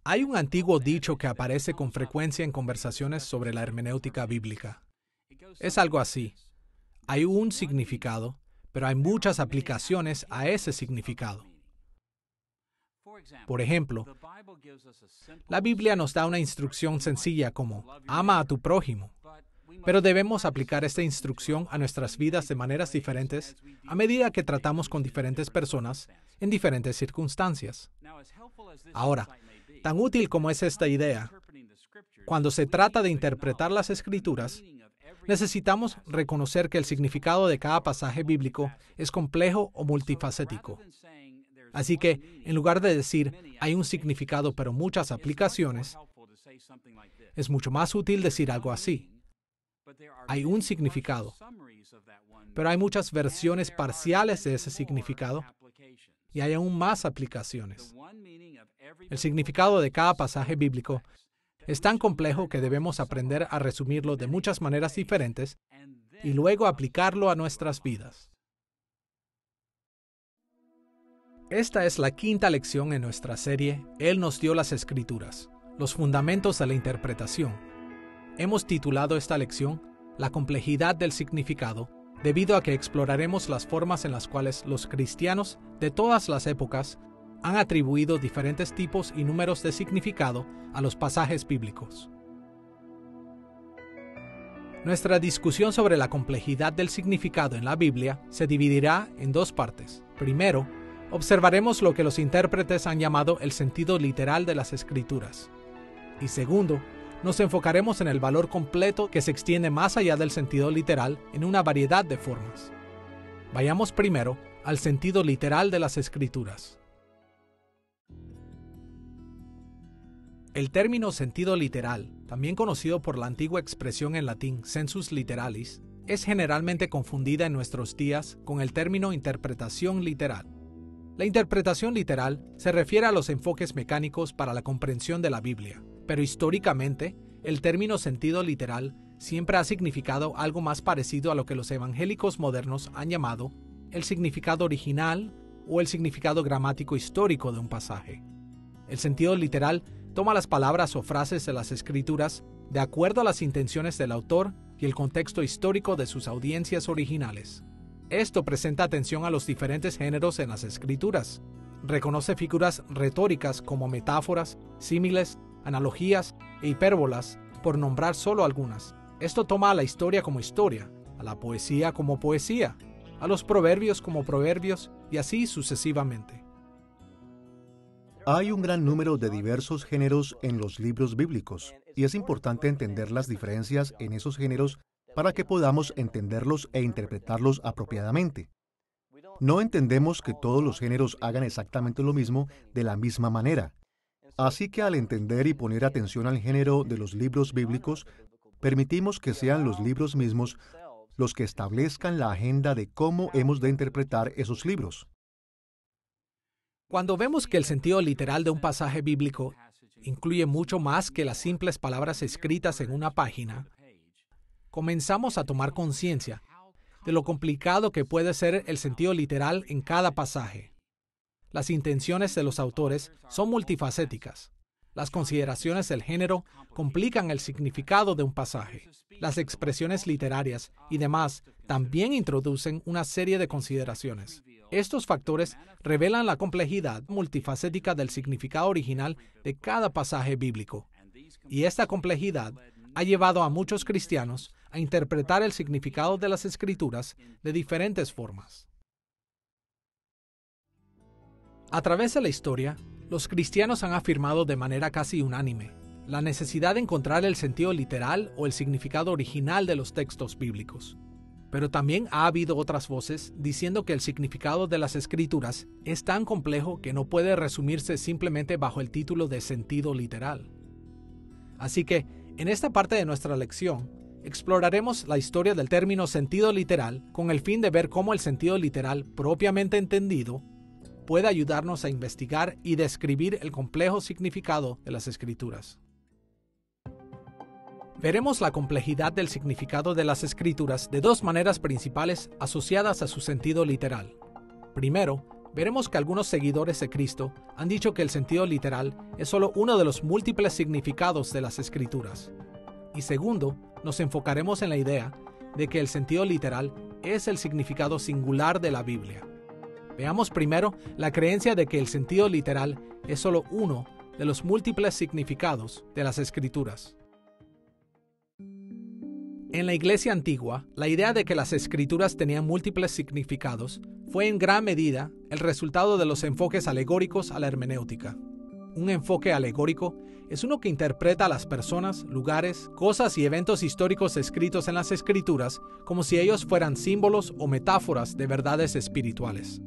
Hay un antiguo dicho que aparece con frecuencia en conversaciones sobre la hermenéutica bíblica. Es algo así. Hay un significado, pero hay muchas aplicaciones a ese significado. Por ejemplo, la Biblia nos da una instrucción sencilla como ama a tu prójimo, pero debemos aplicar esta instrucción a nuestras vidas de maneras diferentes a medida que tratamos con diferentes personas en diferentes circunstancias. Ahora, tan útil como es esta idea, cuando se trata de interpretar las Escrituras, necesitamos reconocer que el significado de cada pasaje bíblico es complejo o multifacético. Así que, en lugar de decir hay un significado pero muchas aplicaciones, es mucho más útil decir algo así. Hay un significado, pero hay muchas versiones parciales de ese significado y hay aún más aplicaciones. El significado de cada pasaje bíblico es tan complejo que debemos aprender a resumirlo de muchas maneras diferentes y luego aplicarlo a nuestras vidas. Esta es la quinta lección en nuestra serie Él nos dio las Escrituras, los fundamentos de la interpretación. Hemos titulado esta lección La complejidad del significado, debido a que exploraremos las formas en las cuales los cristianos de todas las épocas han atribuido diferentes tipos y números de significado a los pasajes bíblicos. Nuestra discusión sobre la complejidad del significado en la Biblia se dividirá en dos partes. Primero, observaremos lo que los intérpretes han llamado el sentido literal de las Escrituras. Y segundo, nos enfocaremos en el valor completo que se extiende más allá del sentido literal en una variedad de formas. Vayamos primero al sentido literal de las Escrituras. El término sentido literal, también conocido por la antigua expresión en latín sensus literalis, es generalmente confundida en nuestros días con el término interpretación literal. La interpretación literal se refiere a los enfoques mecánicos para la comprensión de la Biblia, pero históricamente, el término sentido literal siempre ha significado algo más parecido a lo que los evangélicos modernos han llamado el significado original o el significado gramático histórico de un pasaje. El sentido literal toma las palabras o frases de las Escrituras de acuerdo a las intenciones del autor y el contexto histórico de sus audiencias originales. Esto presenta atención a los diferentes géneros en las Escrituras. Reconoce figuras retóricas como metáforas, símiles, analogías e hipérbolas, por nombrar solo algunas. Esto toma a la historia como historia, a la poesía como poesía, a los proverbios como proverbios y así sucesivamente. Hay un gran número de diversos géneros en los libros bíblicos, y es importante entender las diferencias en esos géneros para que podamos entenderlos e interpretarlos apropiadamente. No entendemos que todos los géneros hagan exactamente lo mismo de la misma manera. Así que al entender y poner atención al género de los libros bíblicos, permitimos que sean los libros mismos los que establezcan la agenda de cómo hemos de interpretar esos libros. Cuando vemos que el sentido literal de un pasaje bíblico incluye mucho más que las simples palabras escritas en una página, comenzamos a tomar conciencia de lo complicado que puede ser el sentido literal en cada pasaje. Las intenciones de los autores son multifacéticas. Las consideraciones del género complican el significado de un pasaje. Las expresiones literarias y demás también introducen una serie de consideraciones. Estos factores revelan la complejidad multifacética del significado original de cada pasaje bíblico. Y esta complejidad ha llevado a muchos cristianos a interpretar el significado de las Escrituras de diferentes formas. A través de la historia, los cristianos han afirmado de manera casi unánime la necesidad de encontrar el sentido literal o el significado original de los textos bíblicos. Pero también ha habido otras voces diciendo que el significado de las Escrituras es tan complejo que no puede resumirse simplemente bajo el título de sentido literal. Así que, en esta parte de nuestra lección, exploraremos la historia del término sentido literal con el fin de ver cómo el sentido literal propiamente entendido puede ayudarnos a investigar y describir el complejo significado de las Escrituras. Veremos la complejidad del significado de las Escrituras de dos maneras principales asociadas a su sentido literal. Primero, Veremos que algunos seguidores de Cristo han dicho que el sentido literal es solo uno de los múltiples significados de las Escrituras. Y segundo, nos enfocaremos en la idea de que el sentido literal es el significado singular de la Biblia. Veamos primero la creencia de que el sentido literal es solo uno de los múltiples significados de las Escrituras. En la Iglesia antigua, la idea de que las Escrituras tenían múltiples significados fue en gran medida el resultado de los enfoques alegóricos a la hermenéutica. Un enfoque alegórico es uno que interpreta a las personas, lugares, cosas y eventos históricos escritos en las Escrituras como si ellos fueran símbolos o metáforas de verdades espirituales.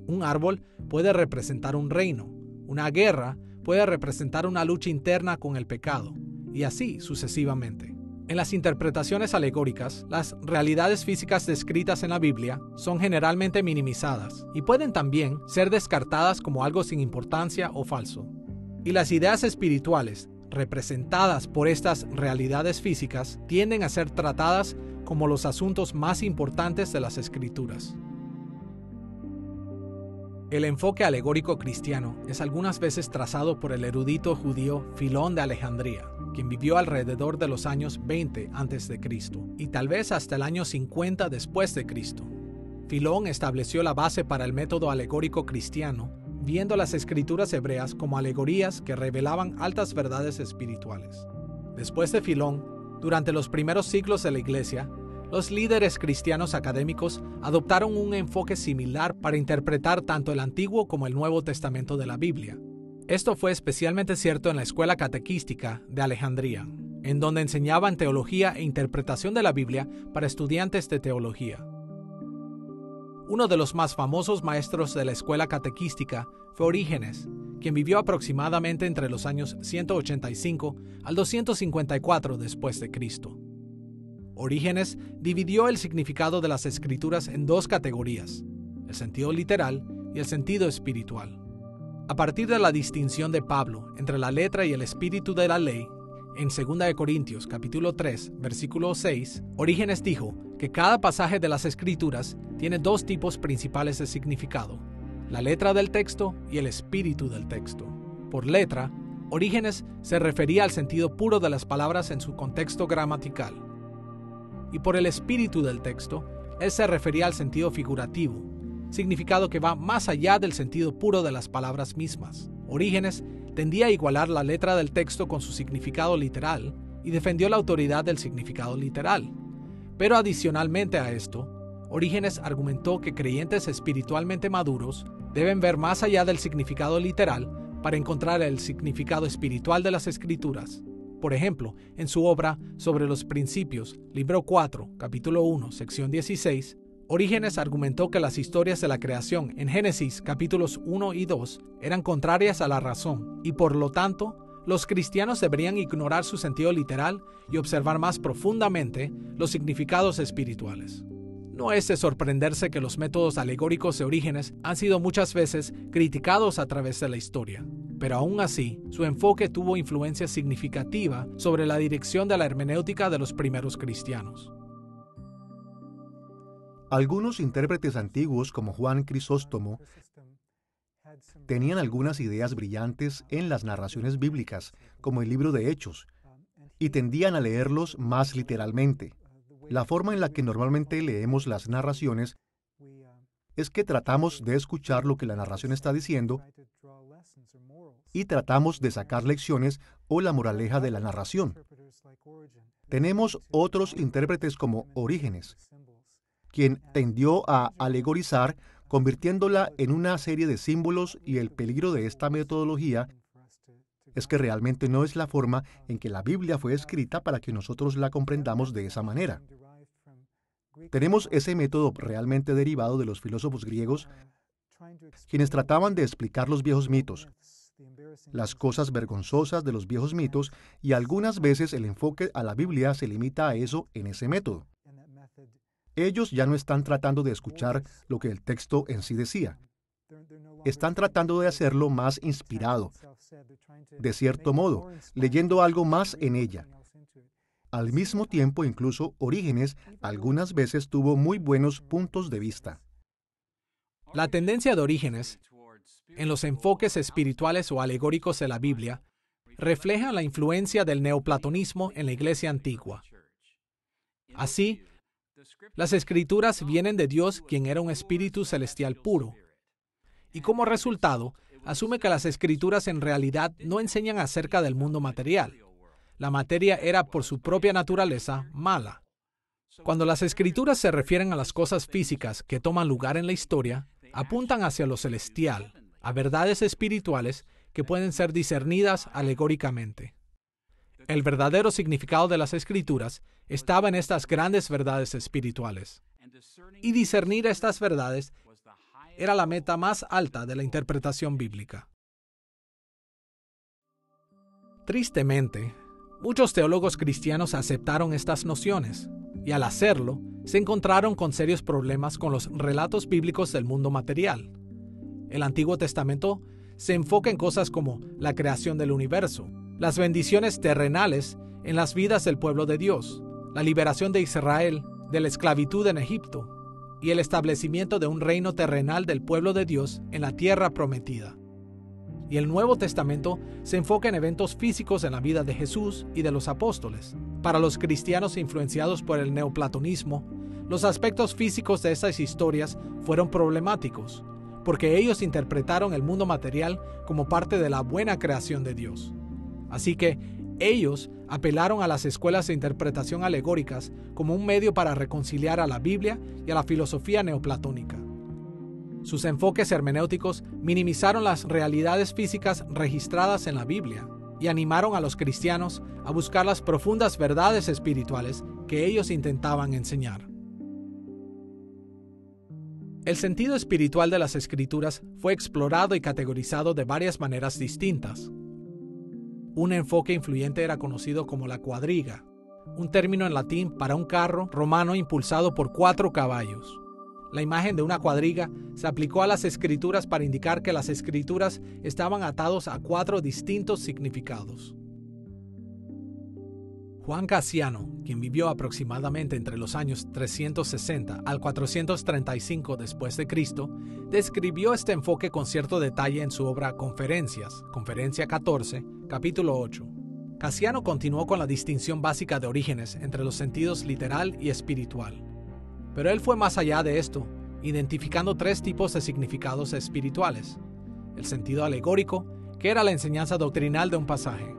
Un árbol puede representar un reino, una guerra puede representar una lucha interna con el pecado, y así sucesivamente. En las interpretaciones alegóricas, las realidades físicas descritas en la Biblia son generalmente minimizadas y pueden también ser descartadas como algo sin importancia o falso. Y las ideas espirituales, representadas por estas realidades físicas, tienden a ser tratadas como los asuntos más importantes de las Escrituras. El enfoque alegórico cristiano es algunas veces trazado por el erudito judío Filón de Alejandría, quien vivió alrededor de los años 20 a.C. y tal vez hasta el año 50 después de Cristo. Filón estableció la base para el método alegórico cristiano, viendo las escrituras hebreas como alegorías que revelaban altas verdades espirituales. Después de Filón, durante los primeros siglos de la Iglesia, los líderes cristianos académicos adoptaron un enfoque similar para interpretar tanto el Antiguo como el Nuevo Testamento de la Biblia. Esto fue especialmente cierto en la escuela catequística de Alejandría, en donde enseñaban teología e interpretación de la Biblia para estudiantes de teología. Uno de los más famosos maestros de la escuela catequística fue Orígenes, quien vivió aproximadamente entre los años 185 al 254 después de Cristo. Orígenes dividió el significado de las Escrituras en dos categorías, el sentido literal y el sentido espiritual. A partir de la distinción de Pablo entre la letra y el espíritu de la ley, en 2 Corintios capítulo 3, versículo 6, Orígenes dijo que cada pasaje de las Escrituras tiene dos tipos principales de significado, la letra del texto y el espíritu del texto. Por letra, Orígenes se refería al sentido puro de las palabras en su contexto gramatical. Y por el espíritu del texto, él se refería al sentido figurativo, significado que va más allá del sentido puro de las palabras mismas. Orígenes tendía a igualar la letra del texto con su significado literal y defendió la autoridad del significado literal. Pero adicionalmente a esto, Orígenes argumentó que creyentes espiritualmente maduros deben ver más allá del significado literal para encontrar el significado espiritual de las Escrituras. Por ejemplo, en su obra Sobre los Principios, libro 4, capítulo 1, sección 16, Orígenes argumentó que las historias de la creación en Génesis capítulos 1 y 2 eran contrarias a la razón y por lo tanto, los cristianos deberían ignorar su sentido literal y observar más profundamente los significados espirituales. No es de sorprenderse que los métodos alegóricos de Orígenes han sido muchas veces criticados a través de la historia, pero aún así, su enfoque tuvo influencia significativa sobre la dirección de la hermenéutica de los primeros cristianos. Algunos intérpretes antiguos, como Juan Crisóstomo, tenían algunas ideas brillantes en las narraciones bíblicas, como el libro de Hechos, y tendían a leerlos más literalmente. La forma en la que normalmente leemos las narraciones es que tratamos de escuchar lo que la narración está diciendo y tratamos de sacar lecciones o la moraleja de la narración. Tenemos otros intérpretes como Orígenes, quien tendió a alegorizar, convirtiéndola en una serie de símbolos, y el peligro de esta metodología es que realmente no es la forma en que la Biblia fue escrita para que nosotros la comprendamos de esa manera. Tenemos ese método realmente derivado de los filósofos griegos, quienes trataban de explicar los viejos mitos, las cosas vergonzosas de los viejos mitos, y algunas veces el enfoque a la Biblia se limita a eso en ese método. Ellos ya no están tratando de escuchar lo que el texto en sí decía. Están tratando de hacerlo más inspirado, de cierto modo, leyendo algo más en ella. Al mismo tiempo, incluso Orígenes algunas veces tuvo muy buenos puntos de vista. La tendencia de Orígenes en los enfoques espirituales o alegóricos de la Biblia refleja la influencia del neoplatonismo en la Iglesia antigua. Así, las Escrituras vienen de Dios, quien era un espíritu celestial puro, y como resultado, asume que las Escrituras en realidad no enseñan acerca del mundo material. La materia era por su propia naturaleza mala. Cuando las Escrituras se refieren a las cosas físicas que toman lugar en la historia, apuntan hacia lo celestial, a verdades espirituales que pueden ser discernidas alegóricamente. El verdadero significado de las Escrituras estaba en estas grandes verdades espirituales. Y discernir estas verdades era la meta más alta de la interpretación bíblica. Tristemente, muchos teólogos cristianos aceptaron estas nociones, y al hacerlo, se encontraron con serios problemas con los relatos bíblicos del mundo material. El Antiguo Testamento se enfoca en cosas como la creación del universo, las bendiciones terrenales en las vidas del pueblo de Dios, la liberación de Israel de la esclavitud en Egipto y el establecimiento de un reino terrenal del pueblo de Dios en la tierra prometida. Y el Nuevo Testamento se enfoca en eventos físicos en la vida de Jesús y de los apóstoles. Para los cristianos influenciados por el neoplatonismo, los aspectos físicos de estas historias fueron problemáticos, porque ellos interpretaron el mundo material como parte de la buena creación de Dios. Así que ellos apelaron a las escuelas de interpretación alegóricas como un medio para reconciliar a la Biblia y a la filosofía neoplatónica. Sus enfoques hermenéuticos minimizaron las realidades físicas registradas en la Biblia y animaron a los cristianos a buscar las profundas verdades espirituales que ellos intentaban enseñar. El sentido espiritual de las Escrituras fue explorado y categorizado de varias maneras distintas. Un enfoque influyente era conocido como la cuadriga, un término en latín para un carro romano impulsado por 4 caballos. La imagen de una cuadriga se aplicó a las Escrituras para indicar que las Escrituras estaban atados a 4 distintos significados. Juan Cassiano, quien vivió aproximadamente entre los años 360 al 435 después de Cristo, describió este enfoque con cierto detalle en su obra Conferencias, Conferencia 14, capítulo 8. Cassiano continuó con la distinción básica de Orígenes entre los sentidos literal y espiritual. Pero él fue más allá de esto, identificando 3 tipos de significados espirituales: el sentido alegórico, que era la enseñanza doctrinal de un pasaje;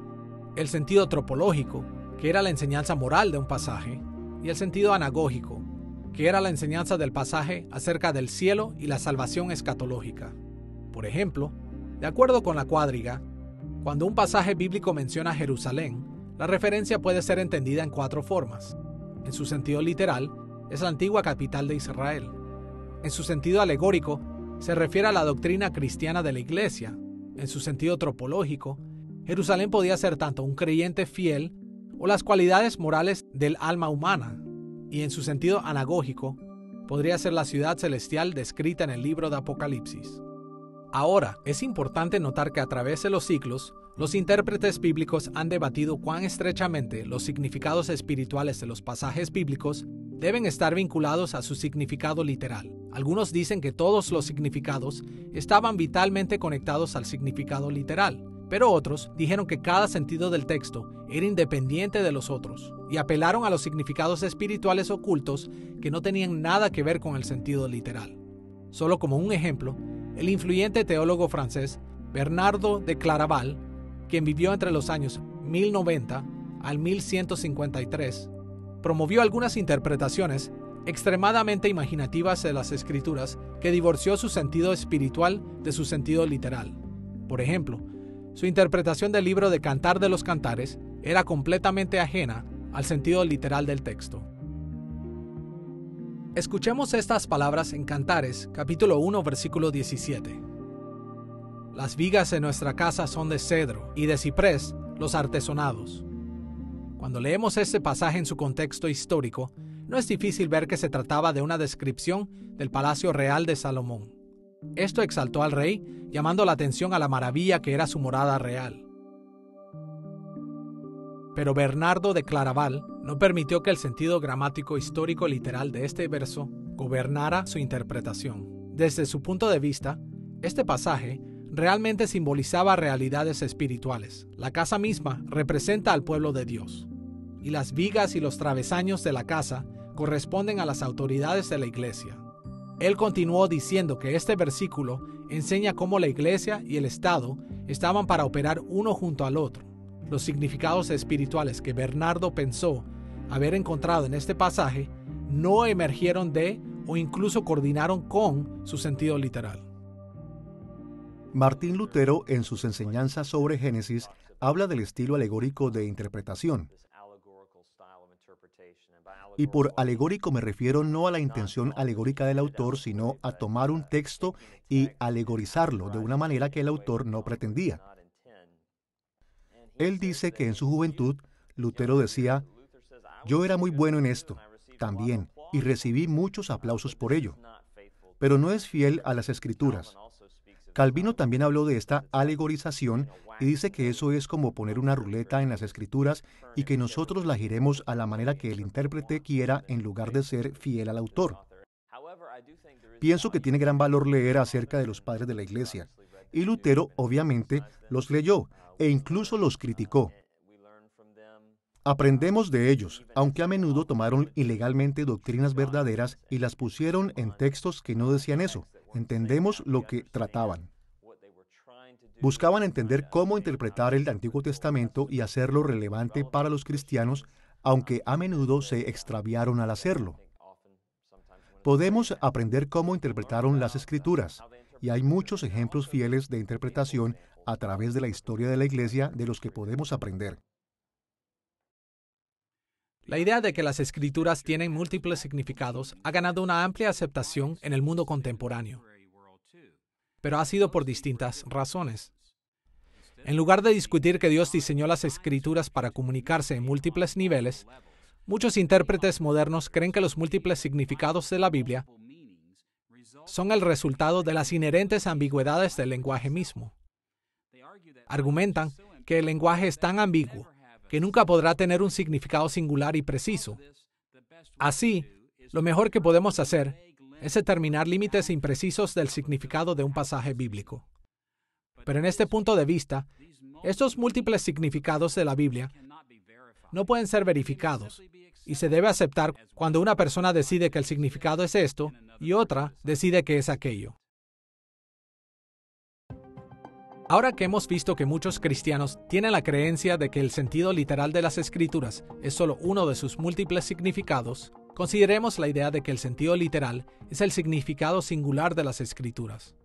el sentido tropológico, que era la enseñanza moral de un pasaje; y el sentido anagógico, que era la enseñanza del pasaje acerca del cielo y la salvación escatológica. Por ejemplo, de acuerdo con la cuadriga, cuando un pasaje bíblico menciona Jerusalén, la referencia puede ser entendida en 4 formas. En su sentido literal, es la antigua capital de Israel. En su sentido alegórico, se refiere a la doctrina cristiana de la Iglesia. En su sentido tropológico, Jerusalén podía ser tanto un creyente fiel o las cualidades morales del alma humana. Y en su sentido anagógico, podría ser la ciudad celestial descrita en el libro de Apocalipsis. Ahora, es importante notar que a través de los siglos, los intérpretes bíblicos han debatido cuán estrechamente los significados espirituales de los pasajes bíblicos deben estar vinculados a su significado literal. Algunos dicen que todos los significados estaban vitalmente conectados al significado literal, pero otros dijeron que cada sentido del texto era independiente de los otros y apelaron a los significados espirituales ocultos que no tenían nada que ver con el sentido literal. Solo como un ejemplo, el influyente teólogo francés Bernardo de Claraval, quien vivió entre los años 1090 al 1153, promovió algunas interpretaciones extremadamente imaginativas de las Escrituras que divorció su sentido espiritual de su sentido literal. Por ejemplo, su interpretación del libro de Cantar de los Cantares era completamente ajena al sentido literal del texto. Escuchemos estas palabras en Cantares, capítulo 1, versículo 17. Las vigas de nuestra casa son de cedro y de ciprés los artesonados. Cuando leemos este pasaje en su contexto histórico, no es difícil ver que se trataba de una descripción del palacio real de Salomón. Esto exaltó al rey, llamando la atención a la maravilla que era su morada real. Pero Bernardo de Claraval no permitió que el sentido gramático histórico literal de este verso gobernara su interpretación. Desde su punto de vista, este pasaje realmente simbolizaba realidades espirituales. La casa misma representa al pueblo de Dios, y las vigas y los travesaños de la casa corresponden a las autoridades de la iglesia. Él continuó diciendo que este versículo enseña cómo la iglesia y el Estado estaban para operar uno junto al otro. Los significados espirituales que Bernardo pensó haber encontrado en este pasaje no emergieron de o incluso coordinaron con su sentido literal. Martín Lutero, en sus enseñanzas sobre Génesis, habla del estilo alegórico de interpretación. Y por alegórico me refiero no a la intención alegórica del autor, sino a tomar un texto y alegorizarlo de una manera que el autor no pretendía. Él dice que en su juventud, Lutero decía: yo era muy bueno en esto, también, y recibí muchos aplausos por ello, pero no es fiel a las Escrituras. Calvino también habló de esta alegorización y dice que eso es como poner una ruleta en las Escrituras y que nosotros la giremos a la manera que el intérprete quiera en lugar de ser fiel al autor. Pienso que tiene gran valor leer acerca de los padres de la Iglesia, y Lutero obviamente los leyó e incluso los criticó. Aprendemos de ellos, aunque a menudo tomaron ilegalmente doctrinas verdaderas y las pusieron en textos que no decían eso. Entendemos lo que trataban. Buscaban entender cómo interpretar el Antiguo Testamento y hacerlo relevante para los cristianos, aunque a menudo se extraviaron al hacerlo. Podemos aprender cómo interpretaron las Escrituras, y hay muchos ejemplos fieles de interpretación a través de la historia de la Iglesia de los que podemos aprender. La idea de que las Escrituras tienen múltiples significados ha ganado una amplia aceptación en el mundo contemporáneo, pero ha sido por distintas razones. En lugar de discutir que Dios diseñó las Escrituras para comunicarse en múltiples niveles, muchos intérpretes modernos creen que los múltiples significados de la Biblia son el resultado de las inherentes ambigüedades del lenguaje mismo. Argumentan que el lenguaje es tan ambiguo que nunca podrá tener un significado singular y preciso. Así, lo mejor que podemos hacer es determinar límites imprecisos del significado de un pasaje bíblico. Pero en este punto de vista, estos múltiples significados de la Biblia no pueden ser verificados, y se debe aceptar cuando una persona decide que el significado es esto y otra decide que es aquello. Ahora que hemos visto que muchos cristianos tienen la creencia de que el sentido literal de las Escrituras es solo uno de sus múltiples significados, consideremos la idea de que el sentido literal es el significado singular de las Escrituras.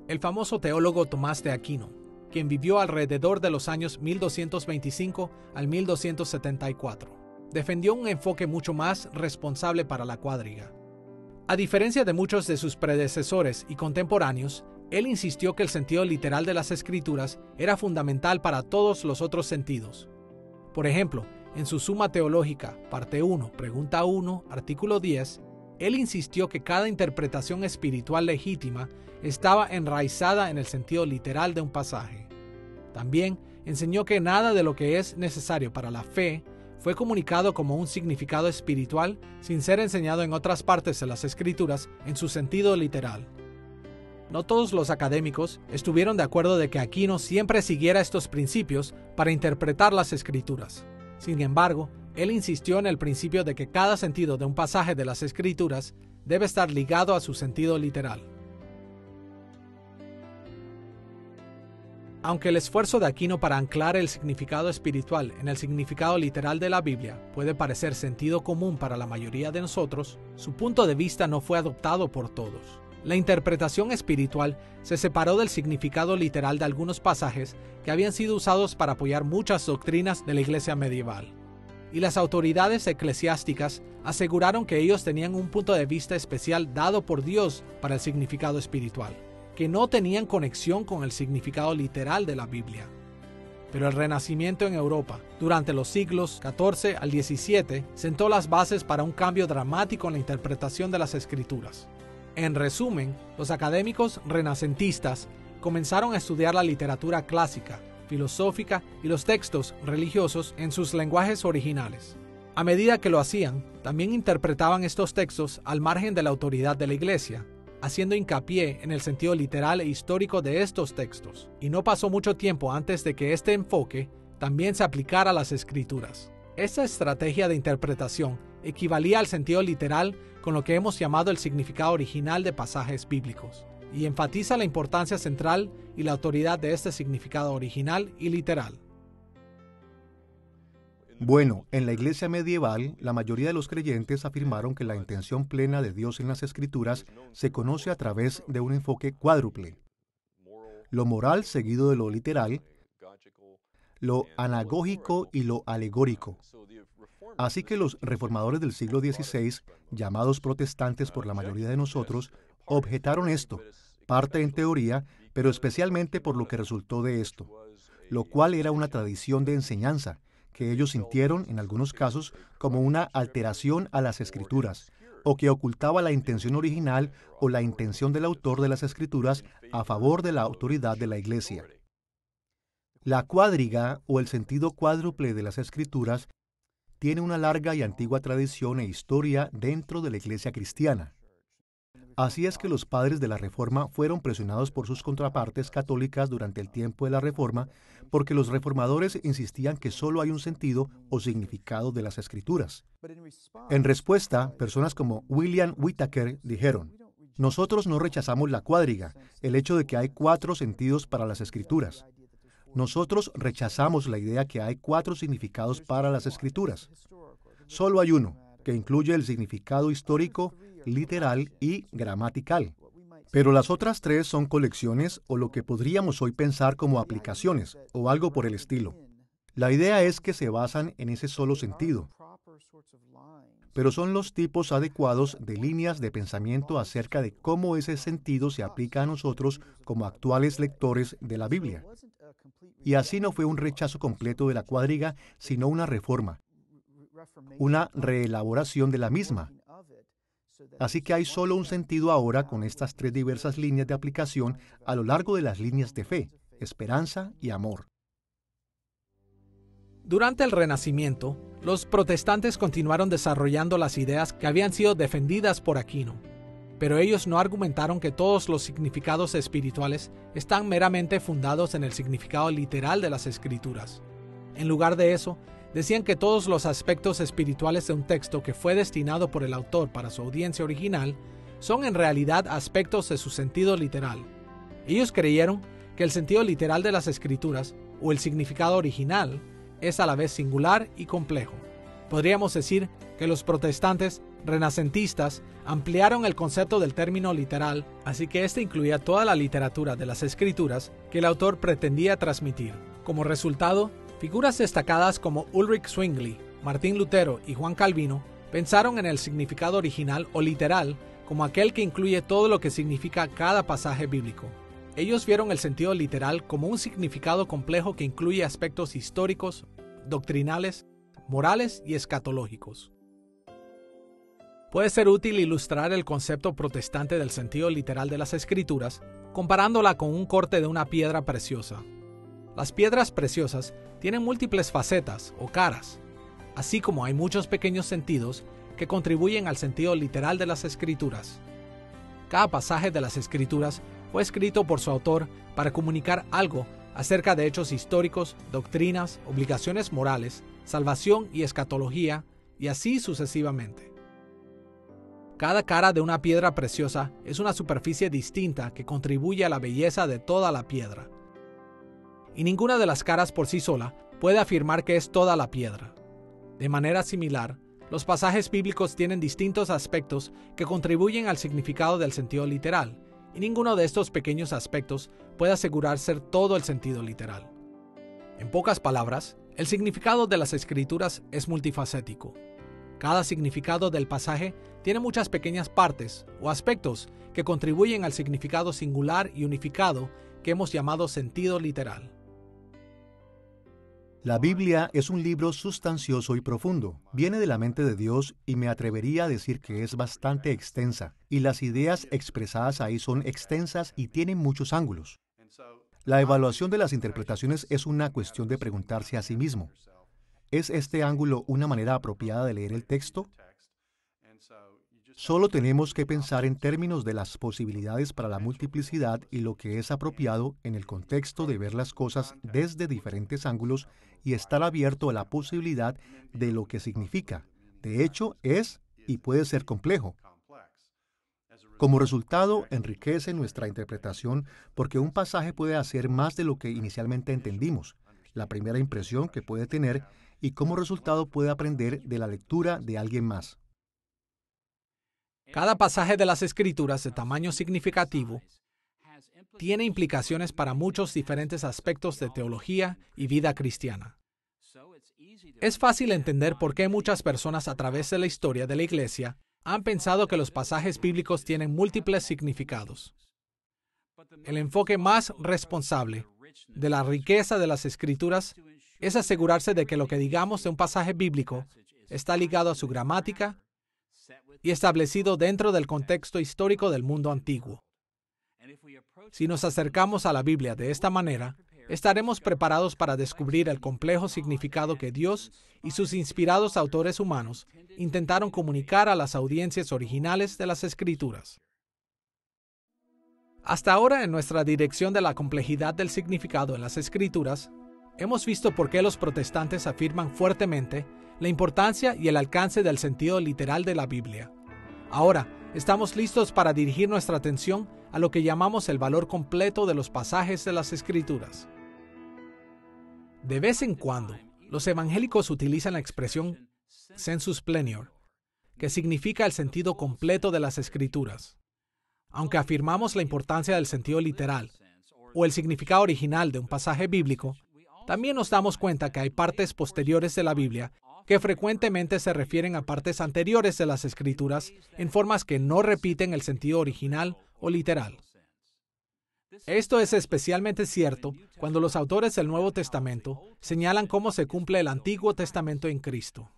El famoso teólogo Tomás de Aquino, quien vivió alrededor de los años 1225 al 1274, defendió un enfoque mucho más responsable para la cuadriga. A diferencia de muchos de sus predecesores y contemporáneos, él insistió que el sentido literal de las Escrituras era fundamental para todos los otros sentidos. Por ejemplo, en su Suma Teológica, parte 1, pregunta 1, artículo 10, él insistió que cada interpretación espiritual legítima estaba enraizada en el sentido literal de un pasaje. También enseñó que nada de lo que es necesario para la fe fue comunicado como un significado espiritual sin ser enseñado en otras partes de las Escrituras en su sentido literal. No todos los académicos estuvieron de acuerdo de que Aquino siempre siguiera estos principios para interpretar las Escrituras. Sin embargo, él insistió en el principio de que cada sentido de un pasaje de las Escrituras debe estar ligado a su sentido literal. Aunque el esfuerzo de Aquino para anclar el significado espiritual en el significado literal de la Biblia puede parecer sentido común para la mayoría de nosotros, su punto de vista no fue adoptado por todos. La interpretación espiritual se separó del significado literal de algunos pasajes que habían sido usados para apoyar muchas doctrinas de la Iglesia medieval. Y las autoridades eclesiásticas aseguraron que ellos tenían un punto de vista especial dado por Dios para el significado espiritual, que no tenían conexión con el significado literal de la Biblia. Pero el Renacimiento en Europa, durante los siglos XIV al XVII, sentó las bases para un cambio dramático en la interpretación de las Escrituras. En resumen, los académicos renacentistas comenzaron a estudiar la literatura clásica, filosófica y los textos religiosos en sus lenguajes originales. A medida que lo hacían, también interpretaban estos textos al margen de la autoridad de la Iglesia, haciendo hincapié en el sentido literal e histórico de estos textos. Y no pasó mucho tiempo antes de que este enfoque también se aplicara a las Escrituras. Esta estrategia de interpretación equivalía al sentido literal con lo que hemos llamado el significado original de pasajes bíblicos, y enfatiza la importancia central y la autoridad de este significado original y literal. Bueno, en la iglesia medieval, la mayoría de los creyentes afirmaron que la intención plena de Dios en las Escrituras se conoce a través de un enfoque cuádruple: lo moral seguido de lo literal, lo anagógico y lo alegórico. Así que los reformadores del siglo XVI, llamados protestantes por la mayoría de nosotros, objetaron esto, parte en teoría, pero especialmente por lo que resultó de esto, lo cual era una tradición de enseñanza, que ellos sintieron, en algunos casos, como una alteración a las Escrituras, o que ocultaba la intención original o la intención del autor de las Escrituras a favor de la autoridad de la Iglesia. La cuádriga, o el sentido cuádruple de las Escrituras, tiene una larga y antigua tradición e historia dentro de la Iglesia cristiana. Así es que los padres de la Reforma fueron presionados por sus contrapartes católicas durante el tiempo de la Reforma, porque los reformadores insistían que solo hay un sentido o significado de las Escrituras. En respuesta, personas como William Whitaker dijeron: nosotros no rechazamos la cuádriga, el hecho de que hay 4 sentidos para las Escrituras. Nosotros rechazamos la idea que hay 4 significados para las Escrituras. Solo hay uno, que incluye el significado histórico, literal y gramatical. Pero las otras 3 son colecciones o lo que podríamos hoy pensar como aplicaciones o algo por el estilo. La idea es que se basan en ese solo sentido, pero son los tipos adecuados de líneas de pensamiento acerca de cómo ese sentido se aplica a nosotros como actuales lectores de la Biblia. Y así no fue un rechazo completo de la cuádriga, sino una reforma, una reelaboración de la misma. Así que hay solo un sentido ahora con estas 3 diversas líneas de aplicación a lo largo de las líneas de fe, esperanza y amor. Durante el Renacimiento, los protestantes continuaron desarrollando las ideas que habían sido defendidas por Aquino, pero ellos no argumentaron que todos los significados espirituales están meramente fundados en el significado literal de las Escrituras. En lugar de eso, decían que todos los aspectos espirituales de un texto que fue destinado por el autor para su audiencia original son en realidad aspectos de su sentido literal. Ellos creyeron que el sentido literal de las Escrituras, o el significado original, es a la vez singular y complejo. Podríamos decir que los protestantes renacentistas ampliaron el concepto del término literal, así que este incluía toda la literatura de las Escrituras que el autor pretendía transmitir. Como resultado, figuras destacadas como Ulrich Zwingli, Martín Lutero y Juan Calvino pensaron en el significado original o literal como aquel que incluye todo lo que significa cada pasaje bíblico. Ellos vieron el sentido literal como un significado complejo que incluye aspectos históricos, doctrinales, morales y escatológicos. Puede ser útil ilustrar el concepto protestante del sentido literal de las Escrituras comparándola con un corte de una piedra preciosa. Las piedras preciosas tienen múltiples facetas o caras, así como hay muchos pequeños sentidos que contribuyen al sentido literal de las Escrituras. Cada pasaje de las Escrituras fue escrito por su autor para comunicar algo acerca de hechos históricos, doctrinas, obligaciones morales, salvación y escatología, y así sucesivamente. Cada cara de una piedra preciosa es una superficie distinta que contribuye a la belleza de toda la piedra. Y ninguna de las caras por sí sola puede afirmar que es toda la piedra. De manera similar, los pasajes bíblicos tienen distintos aspectos que contribuyen al significado del sentido literal, y ninguno de estos pequeños aspectos puede asegurar ser todo el sentido literal. En pocas palabras, el significado de las Escrituras es multifacético. Cada significado del pasaje tiene muchas pequeñas partes o aspectos que contribuyen al significado singular y unificado que hemos llamado sentido literal. La Biblia es un libro sustancioso y profundo. Viene de la mente de Dios y me atrevería a decir que es bastante extensa, y las ideas expresadas ahí son extensas y tienen muchos ángulos. La evaluación de las interpretaciones es una cuestión de preguntarse a sí mismo: ¿Es este ángulo una manera apropiada de leer el texto? Solo tenemos que pensar en términos de las posibilidades para la multiplicidad y lo que es apropiado en el contexto de ver las cosas desde diferentes ángulos y estar abierto a la posibilidad de lo que significa. De hecho, es y puede ser complejo. Como resultado, enriquece nuestra interpretación porque un pasaje puede hacer más de lo que inicialmente entendimos, la primera impresión que puede tener y como resultado puede aprender de la lectura de alguien más. Cada pasaje de las Escrituras de tamaño significativo tiene implicaciones para muchos diferentes aspectos de teología y vida cristiana. Es fácil entender por qué muchas personas a través de la historia de la Iglesia han pensado que los pasajes bíblicos tienen múltiples significados. El enfoque más responsable de la riqueza de las Escrituras es asegurarse de que lo que digamos de un pasaje bíblico está ligado a su gramática y establecido dentro del contexto histórico del mundo antiguo. Si nos acercamos a la Biblia de esta manera, estaremos preparados para descubrir el complejo significado que Dios y sus inspirados autores humanos intentaron comunicar a las audiencias originales de las Escrituras. Hasta ahora, en nuestra dirección de la complejidad del significado en las Escrituras, hemos visto por qué los protestantes afirman fuertemente la importancia y el alcance del sentido literal de la Biblia. Ahora, estamos listos para dirigir nuestra atención a lo que llamamos el valor completo de los pasajes de las Escrituras. De vez en cuando, los evangélicos utilizan la expresión sensus plenior, que significa el sentido completo de las Escrituras. Aunque afirmamos la importancia del sentido literal o el significado original de un pasaje bíblico, también nos damos cuenta que hay partes posteriores de la Biblia que frecuentemente se refieren a partes anteriores de las Escrituras en formas que no repiten el sentido original o literal. Esto es especialmente cierto cuando los autores del Nuevo Testamento señalan cómo se cumple el Antiguo Testamento en Cristo.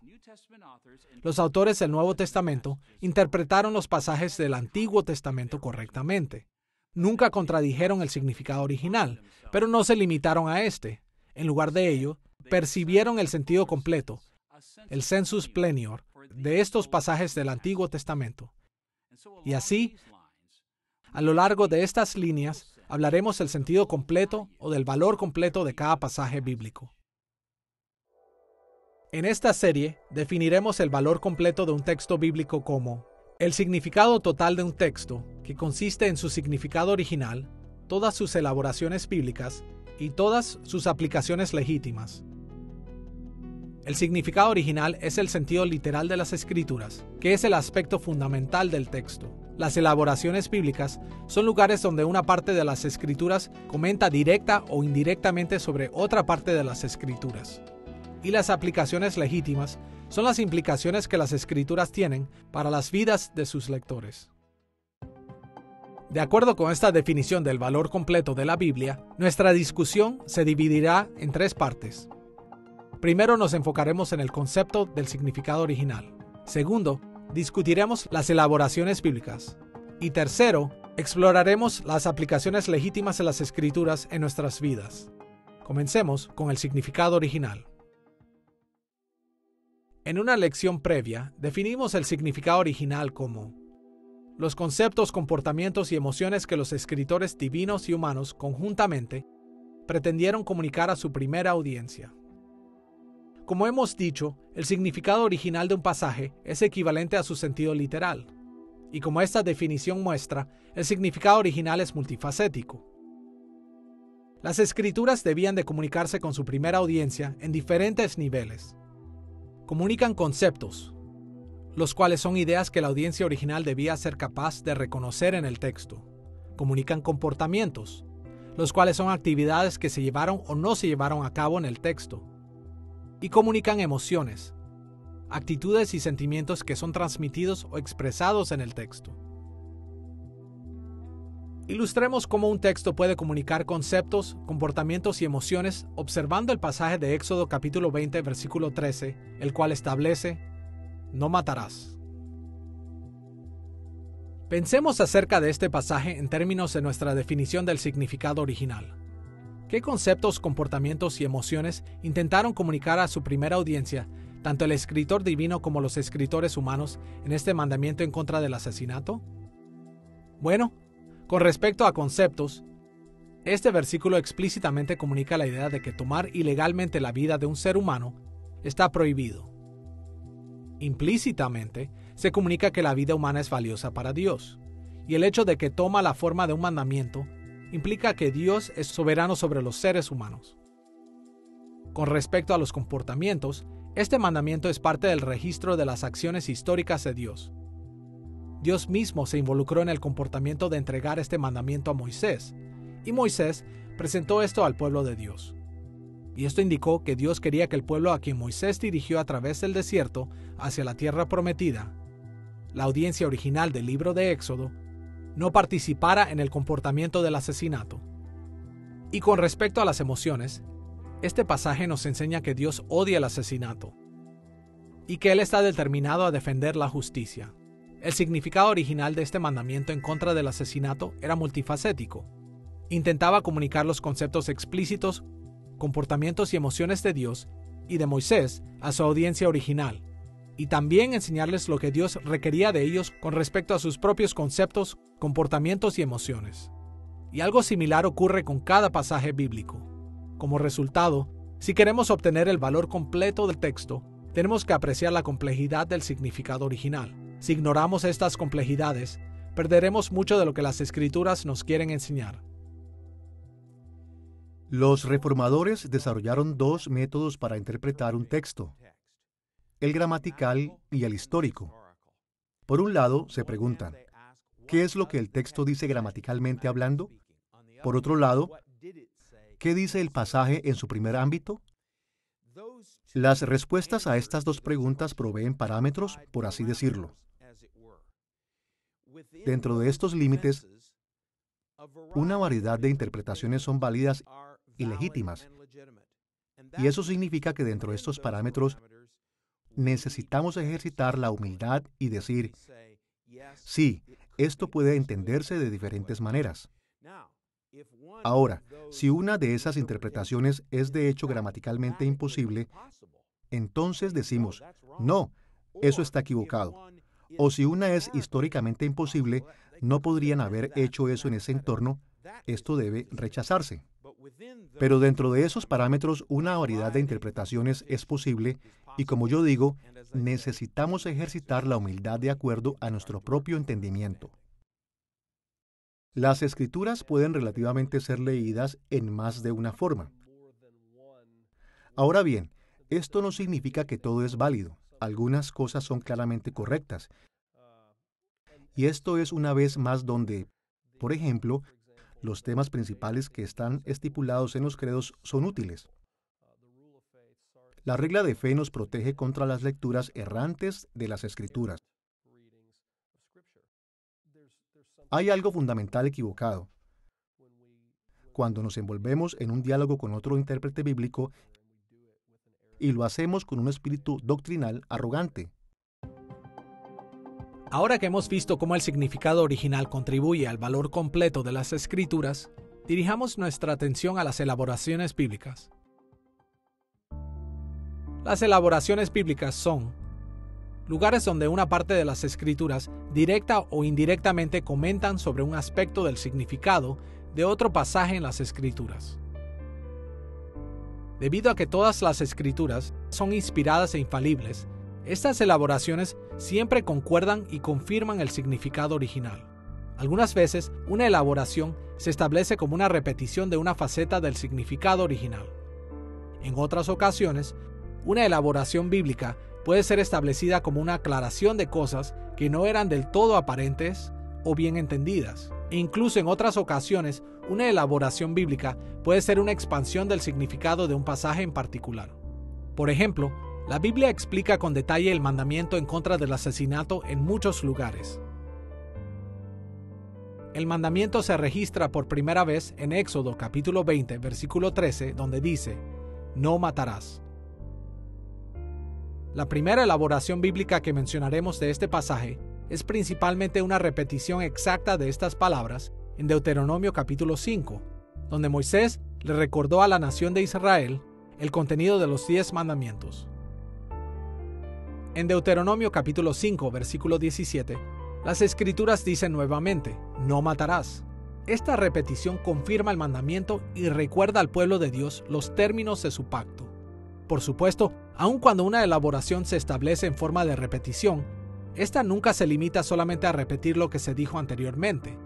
Los autores del Nuevo Testamento interpretaron los pasajes del Antiguo Testamento correctamente. Nunca contradijeron el significado original, pero no se limitaron a este. En lugar de ello, percibieron el sentido completo, el sensus plenior, de estos pasajes del Antiguo Testamento. Y así, a lo largo de estas líneas, hablaremos del sentido completo o del valor completo de cada pasaje bíblico. En esta serie, definiremos el valor completo de un texto bíblico como el significado total de un texto, que consiste en su significado original, todas sus elaboraciones bíblicas y todas sus aplicaciones legítimas. El significado original es el sentido literal de las Escrituras, que es el aspecto fundamental del texto. Las elaboraciones bíblicas son lugares donde una parte de las Escrituras comenta directa o indirectamente sobre otra parte de las Escrituras. Y las aplicaciones legítimas son las implicaciones que las Escrituras tienen para las vidas de sus lectores. De acuerdo con esta definición del valor completo de la Biblia, nuestra discusión se dividirá en tres partes. Primero nos enfocaremos en el concepto del significado original. Segundo, discutiremos las elaboraciones bíblicas. Y tercero, exploraremos las aplicaciones legítimas de las Escrituras en nuestras vidas. Comencemos con el significado original. En una lección previa, definimos el significado original como los conceptos, comportamientos y emociones que los escritores divinos y humanos conjuntamente pretendieron comunicar a su primera audiencia. Como hemos dicho, el significado original de un pasaje es equivalente a su sentido literal. Y como esta definición muestra, el significado original es multifacético. Las Escrituras debían de comunicarse con su primera audiencia en diferentes niveles. Comunican conceptos, los cuales son ideas que la audiencia original debía ser capaz de reconocer en el texto. Comunican comportamientos, los cuales son actividades que se llevaron o no se llevaron a cabo en el texto. Y comunican emociones, actitudes y sentimientos que son transmitidos o expresados en el texto. Ilustremos cómo un texto puede comunicar conceptos, comportamientos y emociones observando el pasaje de Éxodo capítulo 20, versículo 13, el cual establece: no matarás. Pensemos acerca de este pasaje en términos de nuestra definición del significado original. ¿Qué conceptos, comportamientos y emociones intentaron comunicar a su primera audiencia, tanto el escritor divino como los escritores humanos, en este mandamiento en contra del asesinato? Bueno, con respecto a conceptos, este versículo explícitamente comunica la idea de que tomar ilegalmente la vida de un ser humano está prohibido. Implícitamente, se comunica que la vida humana es valiosa para Dios, y el hecho de que toma la forma de un mandamiento implica que Dios es soberano sobre los seres humanos. Con respecto a los comportamientos, este mandamiento es parte del registro de las acciones históricas de Dios. Dios mismo se involucró en el comportamiento de entregar este mandamiento a Moisés, y Moisés presentó esto al pueblo de Dios. Y esto indicó que Dios quería que el pueblo a quien Moisés dirigió a través del desierto hacia la tierra prometida, la audiencia original del libro de Éxodo, no participara en el comportamiento del asesinato. Y con respecto a las emociones, este pasaje nos enseña que Dios odia el asesinato y que Él está determinado a defender la justicia. El significado original de este mandamiento en contra del asesinato era multifacético. Intentaba comunicar los conceptos explícitos, comportamientos y emociones de Dios y de Moisés a su audiencia original, y también enseñarles lo que Dios requería de ellos con respecto a sus propios conceptos, comportamientos y emociones. Y algo similar ocurre con cada pasaje bíblico. Como resultado, si queremos obtener el valor completo del texto, tenemos que apreciar la complejidad del significado original. Si ignoramos estas complejidades, perderemos mucho de lo que las Escrituras nos quieren enseñar. Los reformadores desarrollaron dos métodos para interpretar un texto: el gramatical y el histórico. Por un lado, se preguntan, ¿qué es lo que el texto dice gramaticalmente hablando? Por otro lado, ¿qué dice el pasaje en su primer ámbito? Las respuestas a estas dos preguntas proveen parámetros, por así decirlo. Dentro de estos límites, una variedad de interpretaciones son válidas y legítimas. Y eso significa que dentro de estos parámetros necesitamos ejercitar la humildad y decir, sí, esto puede entenderse de diferentes maneras. Ahora, si una de esas interpretaciones es de hecho gramaticalmente imposible, entonces decimos, no, eso está equivocado. O si una es históricamente imposible, no podrían haber hecho eso en ese entorno, esto debe rechazarse. Pero dentro de esos parámetros, una variedad de interpretaciones es posible y, como yo digo, necesitamos ejercitar la humildad de acuerdo a nuestro propio entendimiento. Las Escrituras pueden relativamente ser leídas en más de una forma. Ahora bien, esto no significa que todo es válido. Algunas cosas son claramente correctas. Y esto es una vez más donde, por ejemplo, los temas principales que están estipulados en los credos son útiles. La regla de fe nos protege contra las lecturas errantes de las Escrituras. Hay algo fundamental equivocado cuando nos envolvemos en un diálogo con otro intérprete bíblico y lo hacemos con un espíritu doctrinal arrogante. Ahora que hemos visto cómo el significado original contribuye al valor completo de las Escrituras, dirijamos nuestra atención a las elaboraciones bíblicas. Las elaboraciones bíblicas son lugares donde una parte de las Escrituras, directa o indirectamente, comentan sobre un aspecto del significado de otro pasaje en las Escrituras. Debido a que todas las Escrituras son inspiradas e infalibles, estas elaboraciones siempre concuerdan y confirman el significado original. Algunas veces, una elaboración se establece como una repetición de una faceta del significado original. En otras ocasiones, una elaboración bíblica puede ser establecida como una aclaración de cosas que no eran del todo aparentes o bien entendidas. E incluso en otras ocasiones, una elaboración bíblica puede ser una expansión del significado de un pasaje en particular. Por ejemplo, la Biblia explica con detalle el mandamiento en contra del asesinato en muchos lugares. El mandamiento se registra por primera vez en Éxodo capítulo 20, versículo 13, donde dice, no matarás. La primera elaboración bíblica que mencionaremos de este pasaje es principalmente una repetición exacta de estas palabras en Deuteronomio capítulo 5, donde Moisés le recordó a la nación de Israel el contenido de los 10 mandamientos. En Deuteronomio capítulo 5, versículo 17, las Escrituras dicen nuevamente, no matarás. Esta repetición confirma el mandamiento y recuerda al pueblo de Dios los términos de su pacto. Por supuesto, aun cuando una elaboración se establece en forma de repetición, esta nunca se limita solamente a repetir lo que se dijo anteriormente.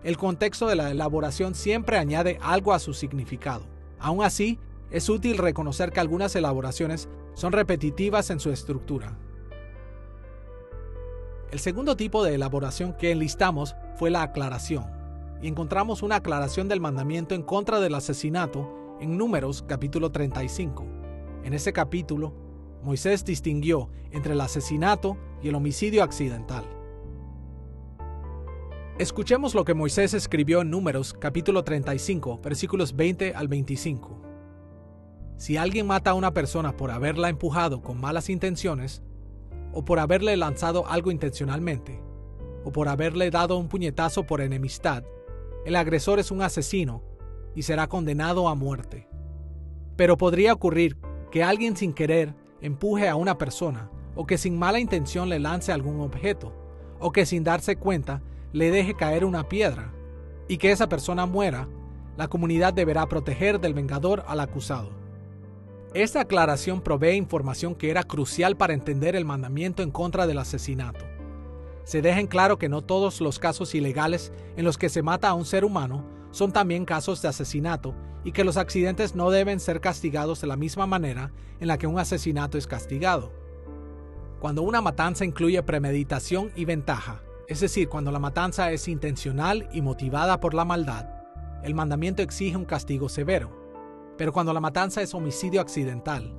El contexto de la elaboración siempre añade algo a su significado. Aún así, es útil reconocer que algunas elaboraciones son repetitivas en su estructura. El segundo tipo de elaboración que enlistamos fue la aclaración, y encontramos una aclaración del mandamiento en contra del asesinato en Números capítulo 35. En ese capítulo, Moisés distinguió entre el asesinato y el homicidio accidental. Escuchemos lo que Moisés escribió en Números capítulo 35, versículos 20 al 25. Si alguien mata a una persona por haberla empujado con malas intenciones, o por haberle lanzado algo intencionalmente, o por haberle dado un puñetazo por enemistad, el agresor es un asesino y será condenado a muerte. Pero podría ocurrir que alguien sin querer empuje a una persona, o que sin mala intención le lance algún objeto, o que sin darse cuenta le deje caer una piedra, y que esa persona muera. La comunidad deberá proteger del vengador al acusado. Esta aclaración provee información que era crucial para entender el mandamiento en contra del asesinato. Se deja en claro que no todos los casos ilegales en los que se mata a un ser humano son también casos de asesinato y que los accidentes no deben ser castigados de la misma manera en la que un asesinato es castigado. Cuando una matanza incluye premeditación y ventaja, es decir, cuando la matanza es intencional y motivada por la maldad, el mandamiento exige un castigo severo. Pero cuando la matanza es homicidio accidental,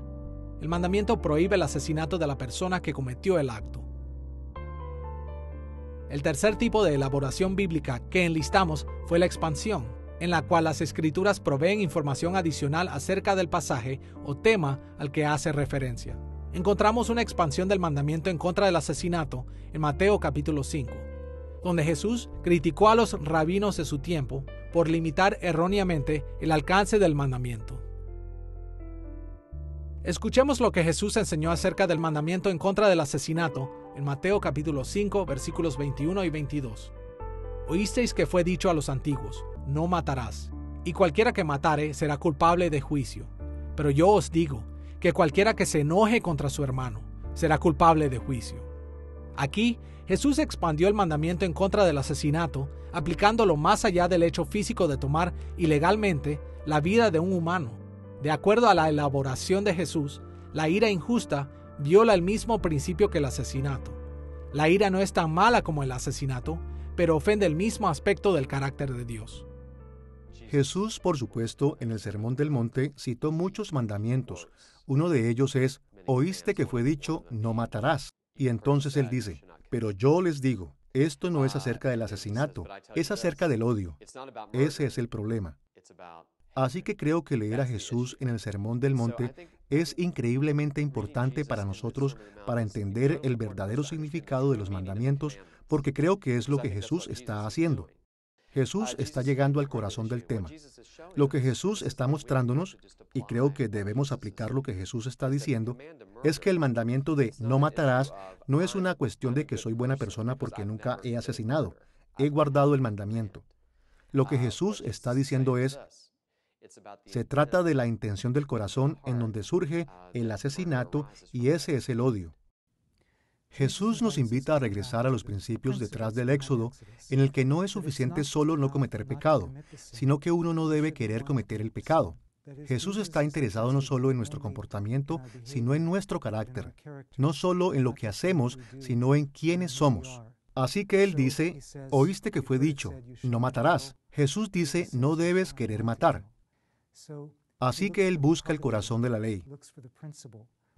el mandamiento prohíbe el asesinato de la persona que cometió el acto. El tercer tipo de elaboración bíblica que enlistamos fue la expansión, en la cual las Escrituras proveen información adicional acerca del pasaje o tema al que hace referencia. Encontramos una expansión del mandamiento en contra del asesinato en Mateo capítulo 5, donde Jesús criticó a los rabinos de su tiempo por limitar erróneamente el alcance del mandamiento. Escuchemos lo que Jesús enseñó acerca del mandamiento en contra del asesinato en Mateo capítulo 5, versículos 21 y 22. Oísteis que fue dicho a los antiguos, no matarás, y cualquiera que matare será culpable de juicio. Pero yo os digo que cualquiera que se enoje contra su hermano será culpable de juicio. Aquí, Jesús expandió el mandamiento en contra del asesinato, aplicándolo más allá del hecho físico de tomar ilegalmente la vida de un humano. De acuerdo a la elaboración de Jesús, la ira injusta viola el mismo principio que el asesinato. La ira no es tan mala como el asesinato, pero ofende el mismo aspecto del carácter de Dios. Jesús, por supuesto, en el Sermón del Monte citó muchos mandamientos. Uno de ellos es, oíste que fue dicho, no matarás. Y entonces él dice, pero yo les digo, esto no es acerca del asesinato, es acerca del odio. Ese es el problema. Así que creo que leer a Jesús en el Sermón del Monte es increíblemente importante para nosotros para entender el verdadero significado de los mandamientos, porque creo que es lo que Jesús está haciendo. Jesús está llegando al corazón del tema. Lo que Jesús está mostrándonos, y creo que debemos aplicar lo que Jesús está diciendo, es que el mandamiento de no matarás no es una cuestión de que soy buena persona porque nunca he asesinado. He guardado el mandamiento. Lo que Jesús está diciendo es, se trata de la intención del corazón en donde surge el asesinato y ese es el odio. Jesús nos invita a regresar a los principios detrás del Éxodo, en el que no es suficiente solo no cometer pecado, sino que uno no debe querer cometer el pecado. Jesús está interesado no solo en nuestro comportamiento, sino en nuestro carácter, no solo en lo que hacemos, sino en quiénes somos. Así que Él dice, oíste que fue dicho, no matarás. Jesús dice, no debes querer matar. Así que Él busca el corazón de la ley.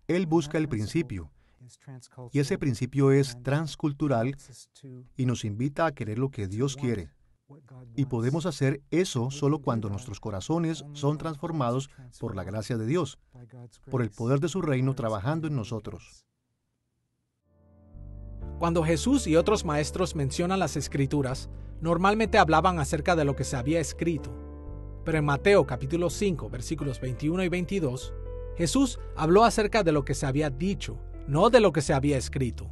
Él busca el principio. Y ese principio es transcultural y nos invita a querer lo que Dios quiere. Y podemos hacer eso solo cuando nuestros corazones son transformados por la gracia de Dios, por el poder de su reino trabajando en nosotros. Cuando Jesús y otros maestros mencionan las Escrituras, normalmente hablaban acerca de lo que se había escrito. Pero en Mateo capítulo 5, versículos 21 y 22, Jesús habló acerca de lo que se había dicho, no de lo que se había escrito.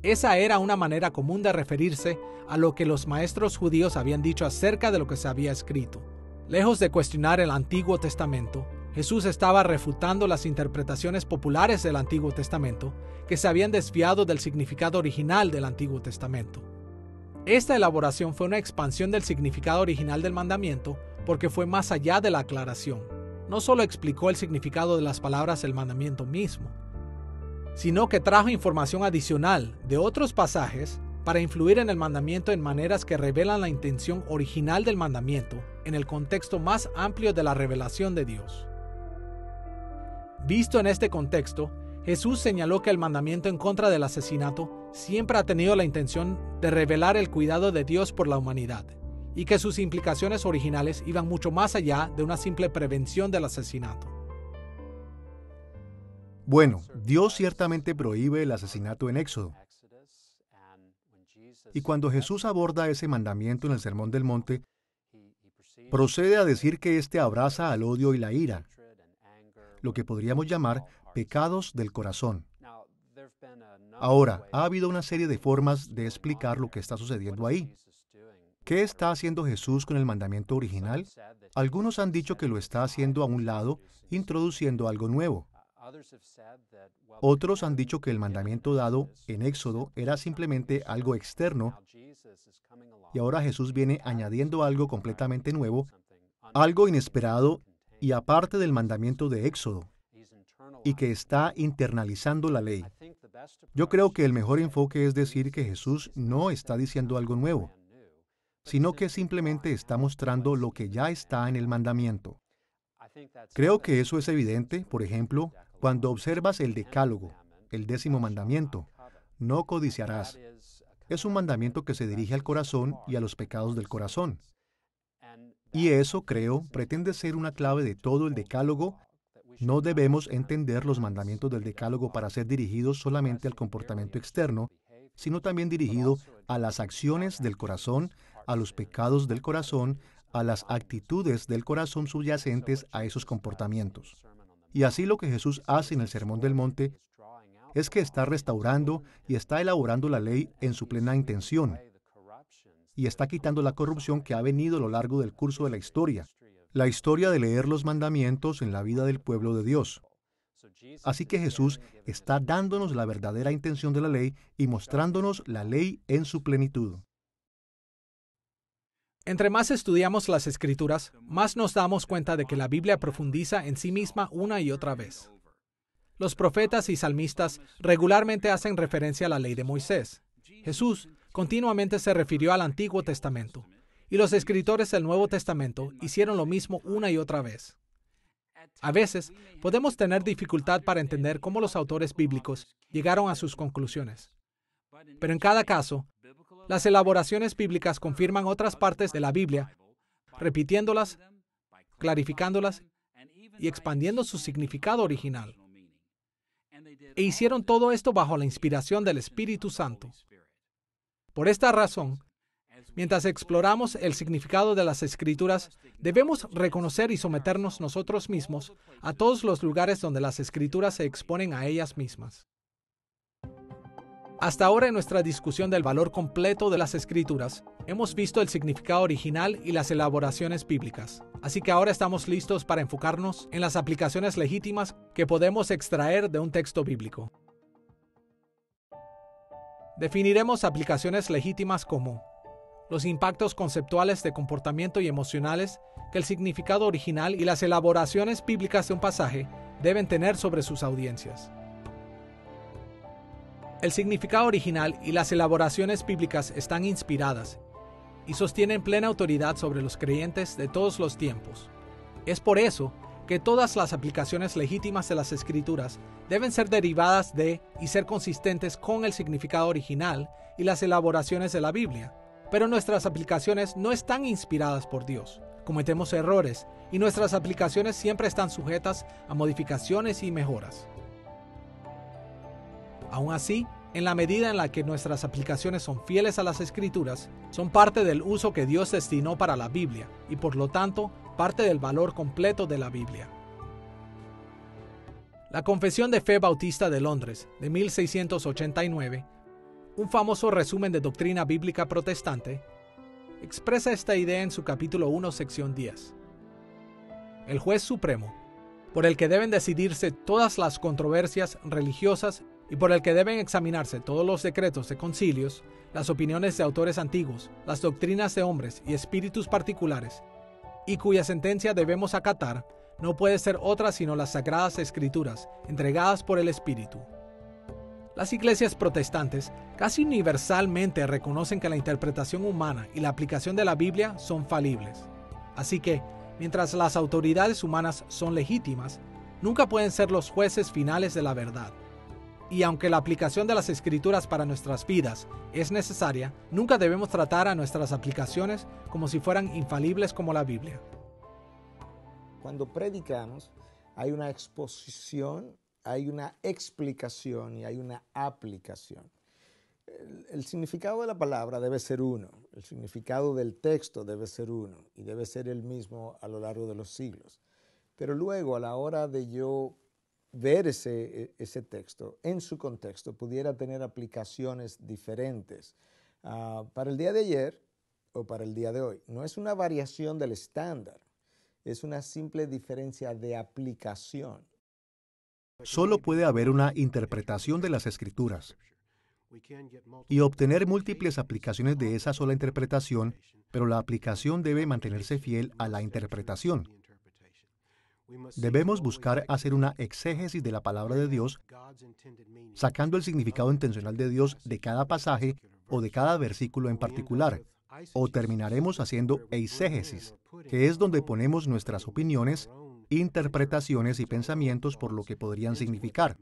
Esa era una manera común de referirse a lo que los maestros judíos habían dicho acerca de lo que se había escrito. Lejos de cuestionar el Antiguo Testamento, Jesús estaba refutando las interpretaciones populares del Antiguo Testamento que se habían desviado del significado original del Antiguo Testamento. Esta elaboración fue una expansión del significado original del mandamiento porque fue más allá de la aclaración. No solo explicó el significado de las palabras del mandamiento mismo, sino que trajo información adicional de otros pasajes para influir en el mandamiento en maneras que revelan la intención original del mandamiento en el contexto más amplio de la revelación de Dios. Visto en este contexto, Jesús señaló que el mandamiento en contra del asesinato siempre ha tenido la intención de revelar el cuidado de Dios por la humanidad, y que sus implicaciones originales iban mucho más allá de una simple prevención del asesinato. Bueno, Dios ciertamente prohíbe el asesinato en Éxodo. Y cuando Jesús aborda ese mandamiento en el Sermón del Monte, procede a decir que éste abraza al odio y la ira, lo que podríamos llamar pecados del corazón. Ahora, ha habido una serie de formas de explicar lo que está sucediendo ahí. ¿Qué está haciendo Jesús con el mandamiento original? Algunos han dicho que lo está haciendo a un lado, introduciendo algo nuevo. Otros han dicho que el mandamiento dado en Éxodo era simplemente algo externo, y ahora Jesús viene añadiendo algo completamente nuevo, algo inesperado y aparte del mandamiento de Éxodo, y que está internalizando la ley. Yo creo que el mejor enfoque es decir que Jesús no está diciendo algo nuevo, sino que simplemente está mostrando lo que ya está en el mandamiento. Creo que eso es evidente, por ejemplo, cuando observas el Decálogo, el 10º mandamiento, no codiciarás. Es un mandamiento que se dirige al corazón y a los pecados del corazón. Y eso, creo, pretende ser una clave de todo el Decálogo. No debemos entender los mandamientos del Decálogo para ser dirigidos solamente al comportamiento externo, sino también dirigido a las acciones del corazón, a los pecados del corazón, a las actitudes del corazón subyacentes a esos comportamientos. Y así lo que Jesús hace en el Sermón del Monte es que está restaurando y está elaborando la ley en su plena intención, y está quitando la corrupción que ha venido a lo largo del curso de la historia de leer los mandamientos en la vida del pueblo de Dios. Así que Jesús está dándonos la verdadera intención de la ley y mostrándonos la ley en su plenitud. Entre más estudiamos las Escrituras, más nos damos cuenta de que la Biblia profundiza en sí misma una y otra vez. Los profetas y salmistas regularmente hacen referencia a la ley de Moisés. Jesús continuamente se refirió al Antiguo Testamento, y los escritores del Nuevo Testamento hicieron lo mismo una y otra vez. A veces, podemos tener dificultad para entender cómo los autores bíblicos llegaron a sus conclusiones. Pero en cada caso, las elaboraciones bíblicas confirman otras partes de la Biblia, repitiéndolas, clarificándolas y expandiendo su significado original. E hicieron todo esto bajo la inspiración del Espíritu Santo. Por esta razón, mientras exploramos el significado de las Escrituras, debemos reconocer y someternos nosotros mismos a todos los lugares donde las Escrituras se exponen a ellas mismas. Hasta ahora en nuestra discusión del valor completo de las Escrituras, hemos visto el significado original y las elaboraciones bíblicas. Así que ahora estamos listos para enfocarnos en las aplicaciones legítimas que podemos extraer de un texto bíblico. Definiremos aplicaciones legítimas como los impactos conceptuales de comportamiento y emocionales que el significado original y las elaboraciones bíblicas de un pasaje deben tener sobre sus audiencias. El significado original y las elaboraciones bíblicas están inspiradas y sostienen plena autoridad sobre los creyentes de todos los tiempos. Es por eso que todas las aplicaciones legítimas de las Escrituras deben ser derivadas de y ser consistentes con el significado original y las elaboraciones de la Biblia. Pero nuestras aplicaciones no están inspiradas por Dios. Cometemos errores y nuestras aplicaciones siempre están sujetas a modificaciones y mejoras. Aún así, en la medida en la que nuestras aplicaciones son fieles a las Escrituras, son parte del uso que Dios destinó para la Biblia y por lo tanto parte del valor completo de la Biblia. La Confesión de Fe Bautista de Londres, de 1689, un famoso resumen de doctrina bíblica protestante, expresa esta idea en su capítulo 1, sección 10. El juez supremo, por el que deben decidirse todas las controversias religiosas y por el que deben examinarse todos los decretos de concilios, las opiniones de autores antiguos, las doctrinas de hombres y espíritus particulares, y cuya sentencia debemos acatar, no puede ser otra sino las Sagradas Escrituras, entregadas por el Espíritu. Las iglesias protestantes casi universalmente reconocen que la interpretación humana y la aplicación de la Biblia son falibles. Así que, mientras las autoridades humanas son legítimas, nunca pueden ser los jueces finales de la verdad. Y aunque la aplicación de las Escrituras para nuestras vidas es necesaria, nunca debemos tratar a nuestras aplicaciones como si fueran infalibles como la Biblia. Cuando predicamos, hay una exposición, hay una explicación y hay una aplicación. El significado de la palabra debe ser uno, el significado del texto debe ser uno y debe ser el mismo a lo largo de los siglos. Pero luego, a la hora de yo ver ese texto en su contexto, pudiera tener aplicaciones diferentes para el día de ayer o para el día de hoy. No es una variación del estándar, es una simple diferencia de aplicación. Solo puede haber una interpretación de las Escrituras y obtener múltiples aplicaciones de esa sola interpretación, pero la aplicación debe mantenerse fiel a la interpretación. Debemos buscar hacer una exégesis de la palabra de Dios, sacando el significado intencional de Dios de cada pasaje o de cada versículo en particular, o terminaremos haciendo eisegesis, que es donde ponemos nuestras opiniones, interpretaciones y pensamientos por lo que podrían significar.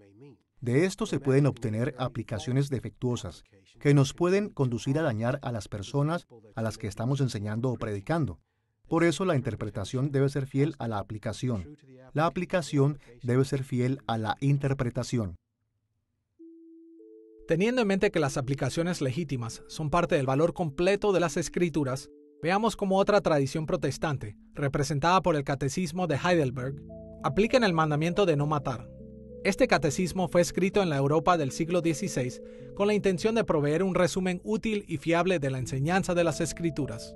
De esto se pueden obtener aplicaciones defectuosas, que nos pueden conducir a dañar a las personas a las que estamos enseñando o predicando. Por eso la interpretación debe ser fiel a la aplicación. La aplicación debe ser fiel a la interpretación. Teniendo en mente que las aplicaciones legítimas son parte del valor completo de las Escrituras, veamos cómo otra tradición protestante, representada por el Catecismo de Heidelberg, aplica en el mandamiento de no matar. Este catecismo fue escrito en la Europa del siglo XVI con la intención de proveer un resumen útil y fiable de la enseñanza de las Escrituras.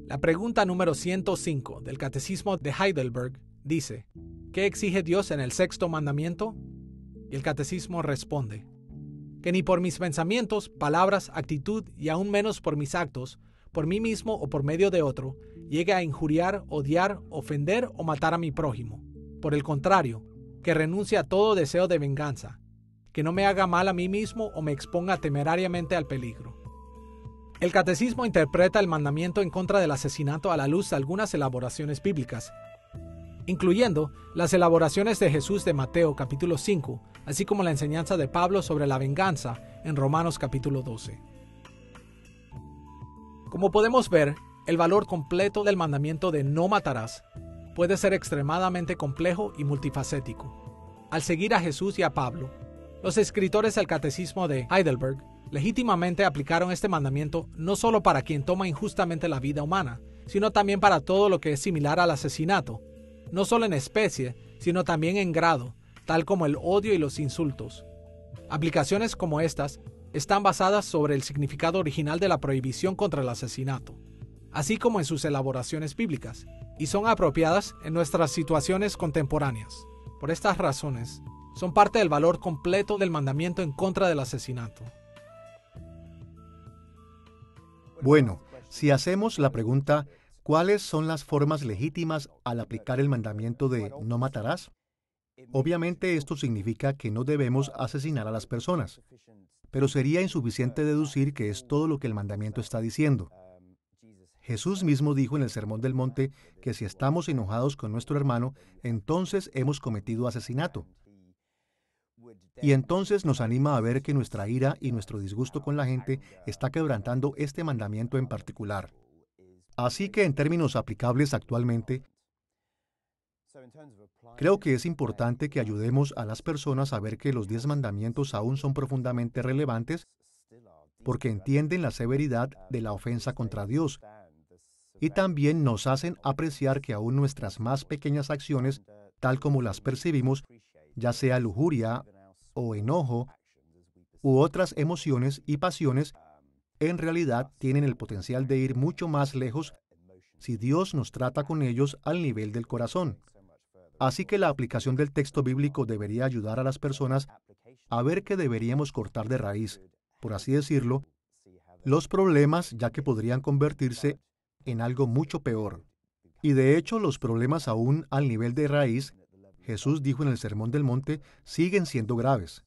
La pregunta número 105 del Catecismo de Heidelberg dice: ¿qué exige Dios en el sexto mandamiento? Y el Catecismo responde: que ni por mis pensamientos, palabras, actitud y aún menos por mis actos, por mí mismo o por medio de otro, llegue a injuriar, odiar, ofender o matar a mi prójimo. Por el contrario, que renuncie a todo deseo de venganza, que no me haga mal a mí mismo o me exponga temerariamente al peligro. El Catecismo interpreta el mandamiento en contra del asesinato a la luz de algunas elaboraciones bíblicas, incluyendo las elaboraciones de Jesús de Mateo capítulo 5, así como la enseñanza de Pablo sobre la venganza en Romanos capítulo 12. Como podemos ver, el valor completo del mandamiento de no matarás puede ser extremadamente complejo y multifacético. Al seguir a Jesús y a Pablo, los escritores del Catecismo de Heidelberg legítimamente aplicaron este mandamiento no solo para quien toma injustamente la vida humana, sino también para todo lo que es similar al asesinato, no solo en especie, sino también en grado, tal como el odio y los insultos. Aplicaciones como estas están basadas sobre el significado original de la prohibición contra el asesinato, así como en sus elaboraciones bíblicas, y son apropiadas en nuestras situaciones contemporáneas. Por estas razones, son parte del valor completo del mandamiento en contra del asesinato. Bueno, si hacemos la pregunta, ¿cuáles son las formas legítimas al aplicar el mandamiento de no matarás? Obviamente esto significa que no debemos asesinar a las personas, pero sería insuficiente deducir que es todo lo que el mandamiento está diciendo. Jesús mismo dijo en el Sermón del Monte que si estamos enojados con nuestro hermano, entonces hemos cometido asesinato. Y entonces nos anima a ver que nuestra ira y nuestro disgusto con la gente está quebrantando este mandamiento en particular. Así que en términos aplicables actualmente, creo que es importante que ayudemos a las personas a ver que los 10 mandamientos aún son profundamente relevantes porque entienden la severidad de la ofensa contra Dios, y también nos hacen apreciar que aún nuestras más pequeñas acciones, tal como las percibimos, ya sea lujuria o enojo, u otras emociones y pasiones, en realidad tienen el potencial de ir mucho más lejos si Dios nos trata con ellos al nivel del corazón. Así que la aplicación del texto bíblico debería ayudar a las personas a ver que deberíamos cortar de raíz, por así decirlo, los problemas, ya que podrían convertirse en algo mucho peor. Y de hecho, los problemas aún al nivel de raíz, Jesús dijo en el Sermón del Monte, siguen siendo graves.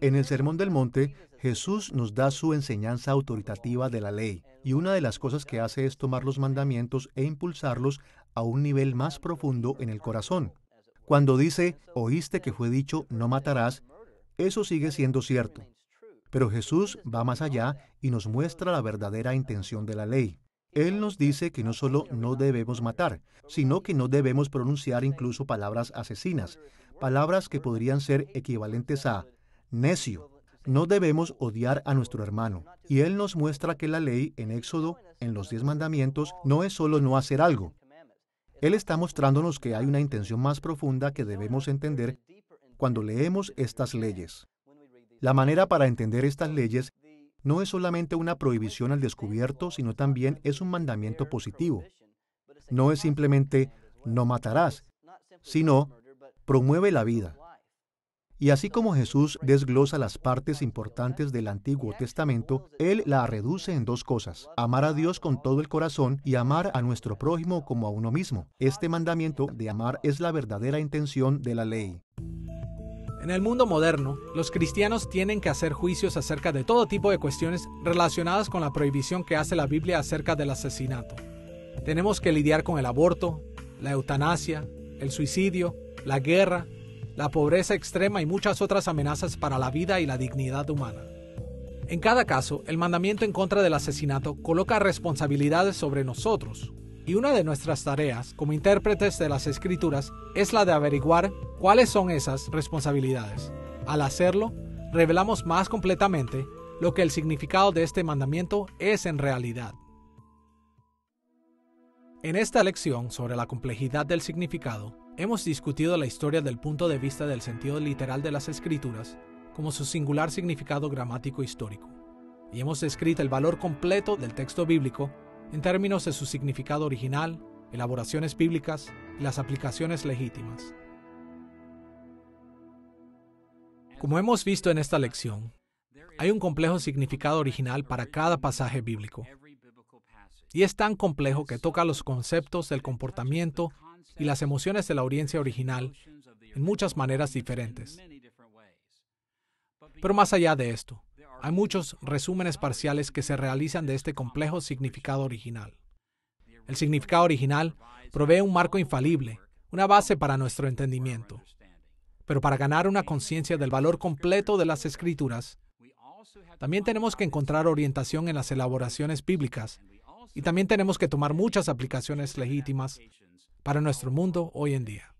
En el Sermón del Monte, Jesús nos da su enseñanza autoritativa de la ley, y una de las cosas que hace es tomar los mandamientos e impulsarlos a un nivel más profundo en el corazón. Cuando dice, oíste que fue dicho, no matarás, eso sigue siendo cierto. Pero Jesús va más allá y nos muestra la verdadera intención de la ley. Él nos dice que no solo no debemos matar, sino que no debemos pronunciar incluso palabras asesinas, palabras que podrían ser equivalentes a necio. No debemos odiar a nuestro hermano. Y Él nos muestra que la ley en Éxodo, en los 10 mandamientos, no es solo no hacer algo. Él está mostrándonos que hay una intención más profunda que debemos entender cuando leemos estas leyes. La manera para entender estas leyes no es solamente una prohibición al descubierto, sino también es un mandamiento positivo. No es simplemente no matarás, sino promueve la vida. Y así como Jesús desglosa las partes importantes del Antiguo Testamento, Él la reduce en dos cosas: amar a Dios con todo el corazón y amar a nuestro prójimo como a uno mismo. Este mandamiento de amar es la verdadera intención de la ley. En el mundo moderno, los cristianos tienen que hacer juicios acerca de todo tipo de cuestiones relacionadas con la prohibición que hace la Biblia acerca del asesinato. Tenemos que lidiar con el aborto, la eutanasia, el suicidio, la guerra, la pobreza extrema y muchas otras amenazas para la vida y la dignidad humana. En cada caso, el mandamiento en contra del asesinato coloca responsabilidades sobre nosotros, y una de nuestras tareas como intérpretes de las Escrituras es la de averiguar cuáles son esas responsabilidades. Al hacerlo, revelamos más completamente lo que el significado de este mandamiento es en realidad. En esta lección sobre la complejidad del significado, hemos discutido la historia del punto de vista del sentido literal de las Escrituras como su singular significado gramático histórico, y hemos descrito el valor completo del texto bíblico en términos de su significado original, elaboraciones bíblicas y las aplicaciones legítimas. Como hemos visto en esta lección, hay un complejo significado original para cada pasaje bíblico. Y es tan complejo que toca los conceptos del comportamiento y las emociones de la audiencia original en muchas maneras diferentes. Pero más allá de esto, hay muchos resúmenes parciales que se realizan de este complejo significado original. El significado original provee un marco infalible, una base para nuestro entendimiento. Pero para ganar una conciencia del valor completo de las Escrituras, también tenemos que encontrar orientación en las elaboraciones bíblicas y también tenemos que tomar muchas aplicaciones legítimas para nuestro mundo hoy en día.